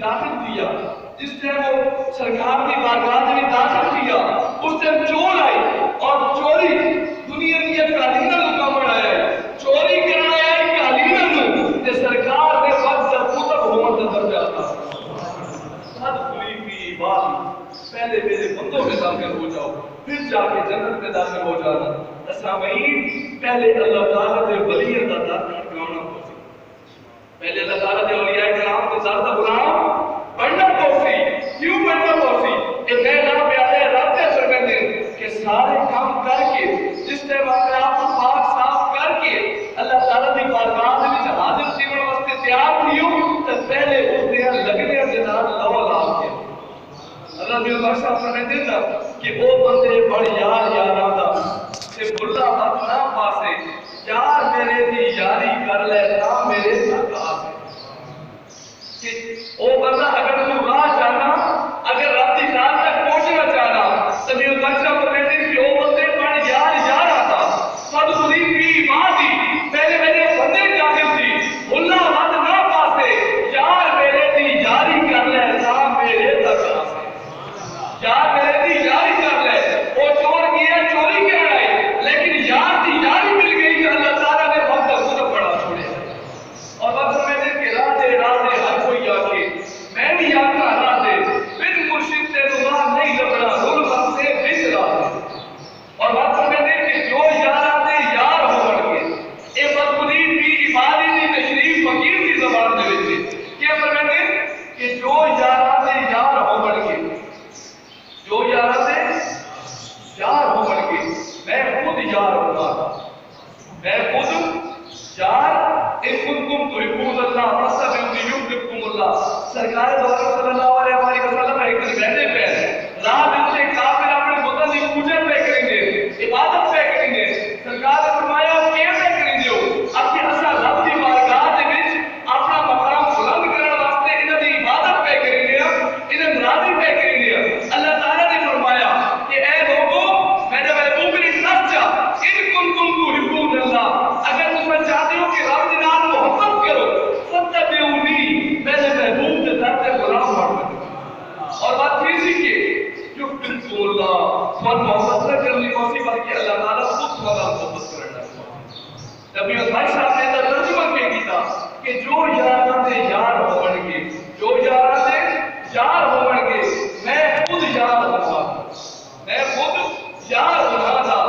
داخل کیا، جس ٹائم وہ سرکار کی بارگاہ میں داخل کیا، اس ٹائم چور آئی اور چوری دنیا کی قالینہ لکا بڑھایا ہے، چوری کرنا ہے قالینہ نو تے سرکار نے وقت جب کتب ہومت نظر جاتا صد کلی کی بات پہلے میرے بندوں میں داخل ہو جاؤ پھر جا کے جنت میں داخل ہو جانا۔ سامعین پہلے اللہ تعالیٰ دے ولی دا داخل کرانا پوسی، پہلے اللہ تعالیٰ دے اولیاء کرام کے ذات غلام بننا پوسی۔ کیوں بننا پوسی؟ کہ میں نہ پیارے رب کے فرماتے ہیں کہ سارے کام کر کے جس ٹائم اپنے آپ کو پاک صاف کر کے اللہ تعالیٰ دی بارگاہ میں حاضر سیون واسطے تیار تھیو تو پہلے اس دے لگنے کے نال لو لا کے اللہ دے بخش فرماتے ہیں کہ وہ بندے بڑ یار یاراں دا تے بھلا مت نہ پاسے، یار میرے دی یاری کر لے تا میرے تک آسے۔ کہ وہ بندہ اگر تو راہ جانا، اگر رب دی ذات تک پہنچنا چاہنا تو میرے بخش فرماتے ہیں کہ وہ بندے بڑ یار یار آتا سب خودی بھی ماں دی پہلے میرے بندے داخل تھی بھلا مت نہ پاسے، یار میرے دی یاری کر لے تا میرے تک آسے، یار میرے دی یاری کر لے۔ وہ چور کیا چوری کر رہے لیکن یار دی یاری مل گئی کہ اللہ تعالیٰ نے وقت خود بڑا چھوڑے اور وقت میں نے کہ راہ دے ہر کوئی آکے میں بھی آقا راہ دے بن مرشد سے نما نہیں لبڑا رول وقت سے بچ راہ دے اور وقت میں نے کہ جو یار آتے یار ہو بڑھ گئے۔ اے بدبدین بھی عبادی دی تشریف فقیر دی زبان دے وچے کیا فرماتے ہیں کہ جو یار آتے یار ہو بڑھ گئے، جو یار آتے یار ہو بڑھ گئے، میں خود یار ہوگا، میں خود یار ان کنتم تحبون اللہ فاتبعونی یحببکم اللہ۔ سرکار دو عالم صلی اللہ علیہ وسلم ایک دن بیٹھے پہ راہ میں کافر اپنے بتوں کی پوجا پہ کریں گے، عبادت پہ کریں گے۔ سرکار نے فرمایا کیسے کریں گے؟ اپنی اصل رب کی بارگاہ دے وچ اپنا مقام بلند کرنے واسطے انہاں دی عبادت پہ کریں گے، انہاں راضی پہ کریں گے۔ اللہ تعالیٰ نے فرمایا کہ اے لوگوں میرے محبوب نے نسجا ان کنتم تحبون اللہ، اگر تم چاہتے ہو کہ رب کے نام محبت کرو فتبعونی، میرے محبوب کے در سے غلام بن جاؤ۔ اور بات پھر سیکھیے یحببکم اللہ، اور محبت نہ کرنی پوسی بلکہ اللہ تعالیٰ خود تمہارا محبت کرنا ہے۔ نبی بھائی صاحب نے تو ترجمہ کیا تھا کہ جو یاراں دے یار ہو بن گئے، جو یاراں دے یار ہو بن گئے، میں خود یار ہوگا، میں خود یار ہونا دا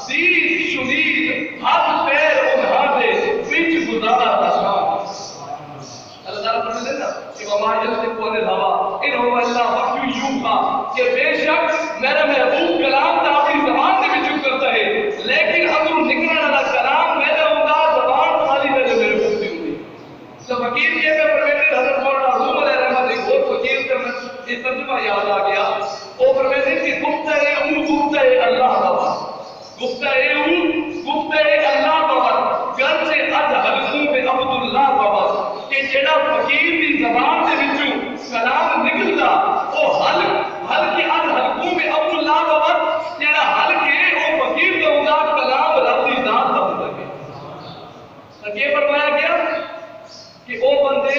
دین شدید ہاتھ پیر انہاں دے وچ گزارا آسان۔ اللہ تعالیٰ فرماتے ہیں نا کہ وما ينطق عن الهوى ان هو الا وحی یوحی، کہ بے شک میرا محبوب کلام تو اپنی زبان سے بھی کرتا ہے لیکن اندروں نکلنے والا کلام میرا ہوگا زبان خالی میرے محبوب دی ہوگی۔ تو فقیر یہ میں فرماتے حضرت مولانا روم علیہ رحمت ایک اور فقیر کا یہ ترجمہ یاد آ گیا، وہ فرماتے ہیں کہ گفتہ اللہ کا گفتہ اللہ بابت گرچہ از حلقوں میں عبداللہ بابت، کہ جڑا فقیر دی زبان سے وچوں کلام نکلدا وہ حلق کی از حلقوں میں عبداللہ بابت، جڑا حلق ہے وہ فقیر دا ہوندا کلام رب دی ذات دا ہوندا ہے۔ تو یہ فرمایا گیا کہ وہ بندے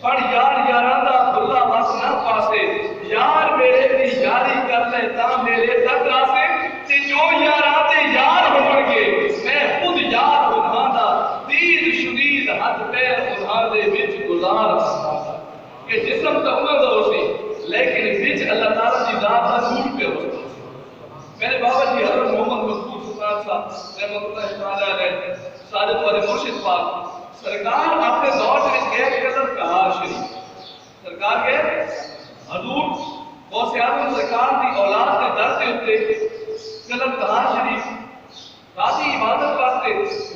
بڑ یار یاراں دا بھلا بس نہ پاسے، یار میرے دی یاری کر لے تا میرے تک آسے، تے جو یار آتے یار ہو گے میں خود یار انہاں دا دین شدید ہاتھ پیر انہاں دے وچ گزار آسا کہ جسم تو انہاں دا ہو سی لیکن وچ اللہ تعالیٰ دی ذات دا نور پہ ہو سی۔ میرے بابا جی حضرت محمد مذکور سلطان صاحب رحمۃ اللہ تعالیٰ علیہ سعادت والے مرشد پاک سرکار اپنے دور میں گئے قدر کہا شریف، سرکار گئے حضور غوث اعظم سرکار دی اولاد کے در کے اوپر قدم کہا شریف راتی عبادت واسطے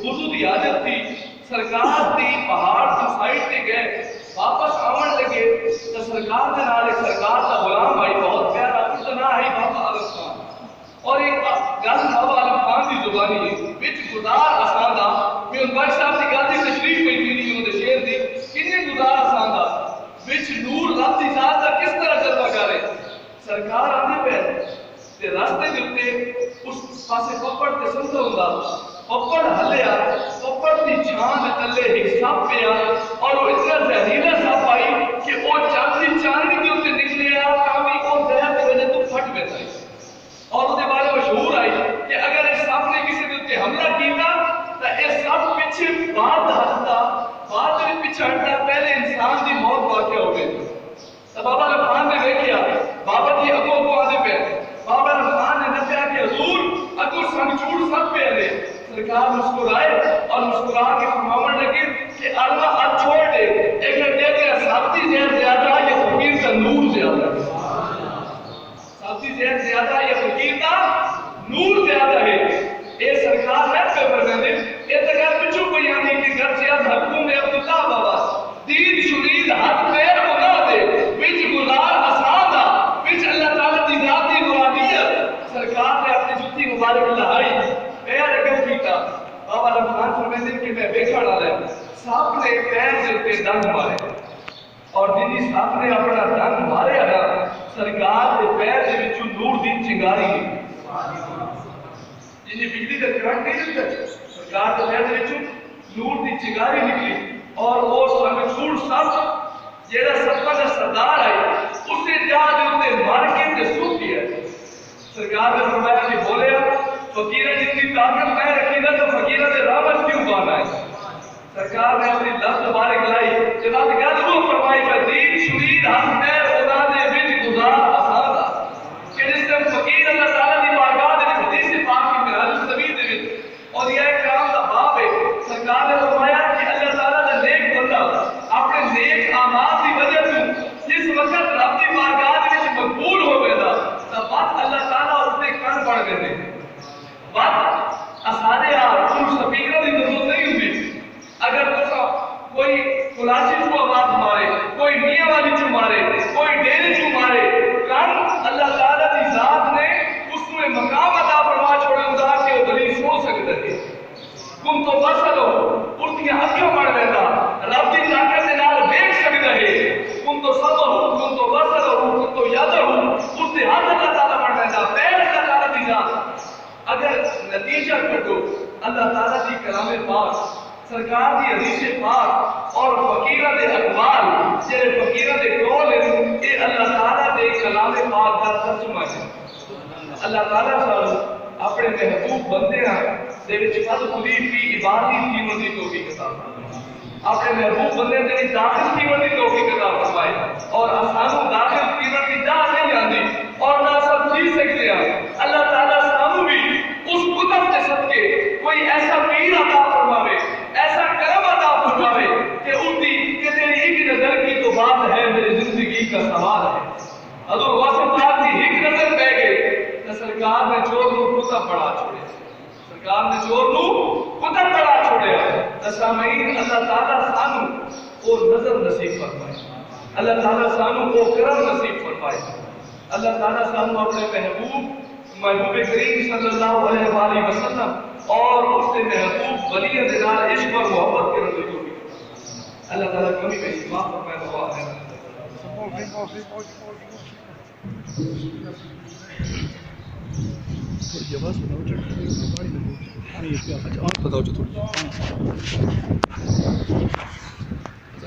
وضو دی حاجت تھی، سرکار دی پہاڑ کی سائڈ تے گئے، واپس آون لگے تو سرکار کے نال ایک سرکار کا غلام بھائی بہت پیارا اس کا نام ہے بابا عالم خان، اور ایک گل بابا عالم خان دی زبانی ہے وچ گزار آسان دا میں ان بھائی صاحب دی گل دی تشریف پہ دی انہوں نے شعر دی کنے گزار آسان دا وچ نور رب دی ذات دا کس طرح جلوہ کرے۔ سرکار آندے پہ تے راستے دے اوپر اس پاسے پپڑ تے سمجھا ہوندا، پپڑ ہلیا، پپڑ دی چھان دے تلے ایک سپ پیا اور وہ اتنا زہریلا سپ آئی کہ وہ چاندی زیادہ ہے. ساتھی ذہن زیادہ یا فقیر کا نور زیادہ ہے. اے سرکار ہے پہ فرمانے اے تکار بچو کوئی آنے کی گھر سے از حکوم عبداللہ بابا دین شرید ہاتھ پیر بنا دے بچ گزار آسانا بچ اللہ تعالیٰ دی ذاتی مرادیت سرکار نے اپنی جتی مبارک لہائی پیر اگر کیتا بابا رمضان فرمانے کہ میں بیکھا ڈالے صاحب نے پیر جلتے دنگ مارے اور جنہی صاحب نے اپنا دنگ مارے ادا سرکار دے پیر دے وچوں نور دی چنگاری جنہی بجلی کا کرنٹ نہیں دیتا سرکار دے پیر دے وچوں نور دی چنگاری نکلی اور وہ سمجھوڑ سب جیڑا سبقہ دا سردار آئی اسے جا دے انہیں مار کے تے سوک دیا سرکار نے فرمایا کہ بولے فقیرہ جتنی طاقت میں رکھی نا تو فقیرہ دے رابط کیوں بانا ہے سرکار نے اپنی لفظ مبارک لائی جناب کیا وہ فرمائی کہ دین شرید ہم پیر خدا دے وچ گزار آسان کہ جس سے فقیر اللہ تعالیٰ دی بارگاہ دے حدیث پاک کی معراج النبی دے وچ اور یہ کرام دا باب ہے سرکار نے فرمایا کہ اللہ تعالیٰ دا نیک بندہ اپنے نیک اعمال دی وجہ سے جس وقت رب دی بارگاہ دے وچ مقبول ہو گیا تب بات اللہ تعالیٰ اس نے کن پڑھ گئے بات اسانے ان سپیکروں دی ضرورت نہیں ہوئی اگر کوئی کلاچی چو آواز مارے کوئی میاں والی چو مارے کوئی ڈیرے چو مارے کان اللہ تعالیٰ دی ذات نے اس میں مقام عطا فرما چھوڑے ادا کہ وہ بلی سو سکتے تھے کم تو بسلو اردیاں اکھا مر لیتا رب دی طاقت سے نال دیکھ سکتے ہیں کم تو سبو کم تو بسلو کم تو یادو اس سے ہاتھ اللہ تعالیٰ مر لیتا پیر اللہ تعالیٰ دی ذات اگر نتیجہ کٹو اللہ تعالیٰ دی کلام پاک سرکار دی حدیث پاک اور فقیرہ دے اقوال جنہیں فقیرہ دے قول ہیں کہ اللہ تعالیٰ دے کلام پاک کا ترجمہ ہے اللہ تعالیٰ صاحب اپنے محبوب بندے ہیں دے وچ قد خلی فی عبادی تیمن دی توفیق عطا اپنے محبوب بندے دے داخل تیمن دی توفیق عطا فرمائے اور اسانو داخل تیمن دی جا نہیں آندی اور نہ سب جی سکتے ہیں اللہ تعالیٰ سانو بھی اس قدرت کے صدقے کوئی ایسا پیر عطا فرماوے ایسا کرم عطا فرماوے کہ اٹھتی کہ تیری ایک نظر کی تو بات ہے میری زندگی کا سوال ہے حضور واسم پاک کی ایک نظر پہ گئے تو سرکار نے چور نو کتب پڑا چھوڑے سرکار نے چور نو کتب پڑا چھوڑے تو سامعین اللہ تعالیٰ سانو وہ نظر نصیب فرمائے اللہ تعالیٰ سانو وہ کرم نصیب فرمائے اللہ تعالیٰ سانو اپنے محبوب کریم صلی اللہ علیہ وآلہ وسلم اور اس سے محبوب ولی دلال عشق اور محبت کے رضی کو بھی اللہ تعالیٰ کمی میں ایمان فرمائے دعا ہے تھوڑی آواز بتاؤ بتاؤ جو تھوڑی